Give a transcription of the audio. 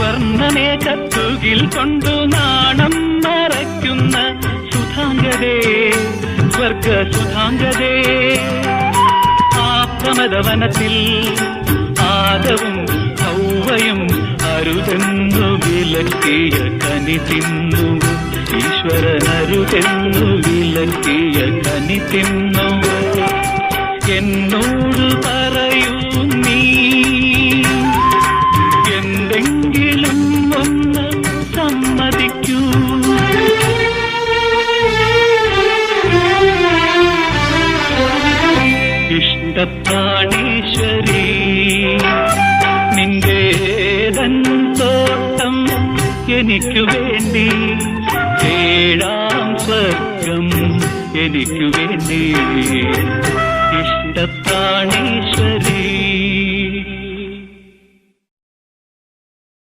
സ്വർണ്ണമേഘത്തുകിൽ കൊണ്ടു നാണം മറയ്ക്കുന്ന സുധാംഗതേ, സ്വർഗ സുധാംഗതേ. ആപ്തമതവനത്തിൽ ആദവും ഹൗവയും അരുതെന്നു വിലക്കിയ കനി തിന്നു, ഈശ്വരനരുതെന്നു വിലക്കിയ കനി തിന്നു. എന്നോട് പറയൂ നീ എന്തെങ്കിലും ഒന്ന് സമ്മതിക്കൂ. ഇഷ്ടപ്രാണീശ്വരി നിന്റേതൻ തോട്ടം എനിക്കു വേണ്ടി, ഏഴാം സ്വർഗം എനിക്കു വേണ്ടി. ഇഷ്ടപ്രാണീശ്വരി